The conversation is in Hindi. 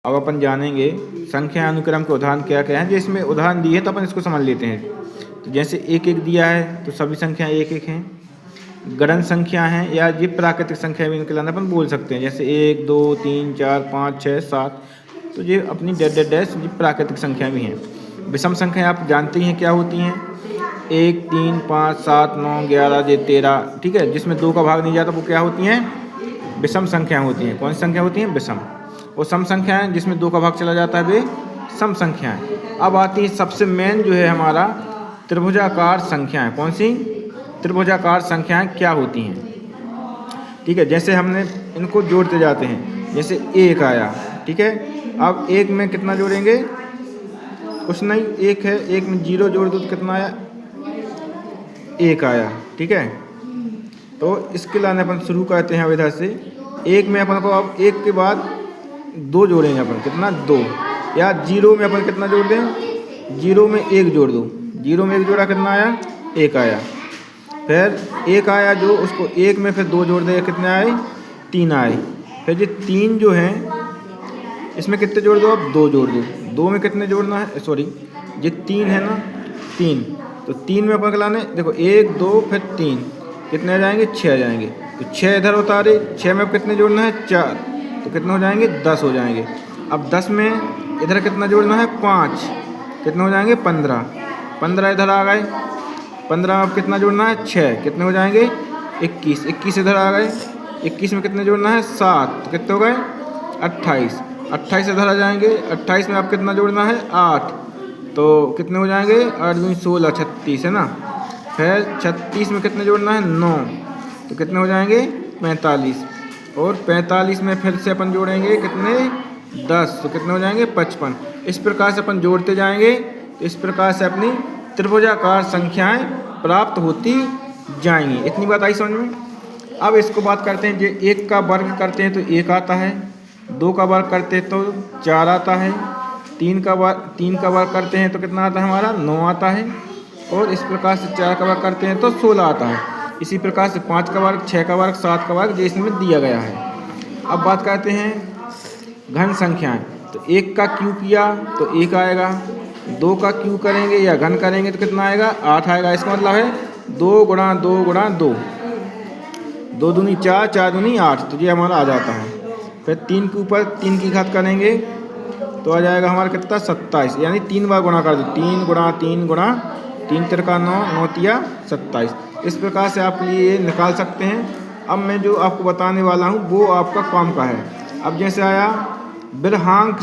अब अपन जानेंगे संख्या अनुक्रम के उदाहरण क्या क्या हैं। जो इसमें उदाहरण दिए तो अपन इसको समझ लेते हैं। तो जैसे एक एक दिया है तो सभी संख्याएं एक एक हैं। गणन संख्या हैं या ये प्राकृतिक संख्या भी इनके लाना अपन बोल सकते हैं। जैसे 1 2 3 4 5 6 7, तो ये अपनी डैश ये प्राकृतिक संख्या भी हैं। विषम संख्या आप जानते ही हैं क्या होती हैं। 1 3 5 7 9 11 ये 13, ठीक है। जिसमें 2 का भाग नहीं जाता वो क्या होती हैं, विषम संख्या होती हैं। कौन सी संख्या होती हैं, विषम। और सम संख्याएं जिसमें 2 का भाग चला जाता है वे सम संख्याएं। अब आती है सबसे मेन जो है हमारा त्रिभुजाकार संख्याएं। कौन सी त्रिभुजाकार संख्याएं क्या होती हैं, ठीक है। जैसे हमने इनको जोड़ते जाते हैं। जैसे 1 आया, ठीक है। अब 1 में कितना जोड़ेंगे, कुछ नहीं, 1 है, 1 में 0 जोड़ दो तो कितना आया, 1 आया, ठीक है। तो इसके लाने अपन शुरू करते हैं अब इधर से। 1 में अपन को अब 1 के बाद 2 जोड़ेंगे अपन, कितना 2। या 0 में अपन कितना जोड़ दें, 0 में 1 जोड़ दो, 0 में 1 जोड़ा कितना आया, 1 आया। फिर 1 आया जो उसको 1 में फिर 2 जोड़ देंगे, कितने आए, 3 आए। फिर ये 3 जो हैं इसमें कितने जोड़ दो, अब 2 जोड़ दो। 2 में कितने जोड़ना है, सॉरी ये 3 है ना, 3। तो 3 में अपन लाने, देखो 1 2 फिर 3, कितने आ जाएंगे, 6 आ जाएंगे। तो 6 इधर उतारे, 6 में कितने जोड़ना है, 4, तो कितने हो जाएंगे, 10 हो जाएंगे। अब 10 में इधर कितना जोड़ना है, 5, कितने हो जाएंगे, 15। 15 इधर आ गए, 15 में अब कितना जोड़ना है, 6, कितने हो जाएंगे, 21। 21 इधर आ गए, 21 में कितने जोड़ना है, 7, तो कितने हो गए, 28। 28 इधर आ जाएंगे, 28 में अब कितना जोड़ना है, 8, तो कितने हो जाएंगे, 8 दूनी 16, 36 है ना। फिर 36 में कितने जोड़ना है, 9, तो कितने हो जाएंगे, 45। और 45 में फिर से अपन जोड़ेंगे कितने, 10, तो कितने हो जाएंगे, 55। इस प्रकार से अपन जोड़ते जाएंगे। इस प्रकार से अपनी त्रिभुजाकार संख्याएं प्राप्त होती जाएंगी। इतनी बात आई समझ में। अब इसको बात करते हैं, जो 1 का वर्ग करते हैं तो 1 आता है, 2 का वर्ग करते हैं तो 4 आता है, 3 का वर्ग करते हैं तो कितना आता है हमारा, 9 आता है। और इस प्रकार से 4 का वर्ग करते हैं तो 16 आता है। इसी प्रकार से 5 का वर्ग, 6 का वर्ग, 7 का वर्ग जैसे में दिया गया है। अब बात करते हैं घन संख्याएं। तो 1 का क्यू किया तो 1 आएगा, 2 का क्यू करेंगे या घन करेंगे तो कितना आएगा, 8 आएगा। इसका मतलब है 2 गुणा 2 गुणा 2, 2 दूनी 4, 4 दूनी 8, तो ये हमारा आ जाता है। फिर 3 के ऊपर 3 की घात करेंगे तो आ जाएगा हमारा कितना, 27। यानी 3 बार गुणा कर दो, 3 गुणा 3 गुणा 3 तिरका 9, 9 तिया 27। इस प्रकार से आप ये निकाल सकते हैं। अब मैं जो आपको बताने वाला हूँ वो आपका काम का है। अब जैसे आया बृहंक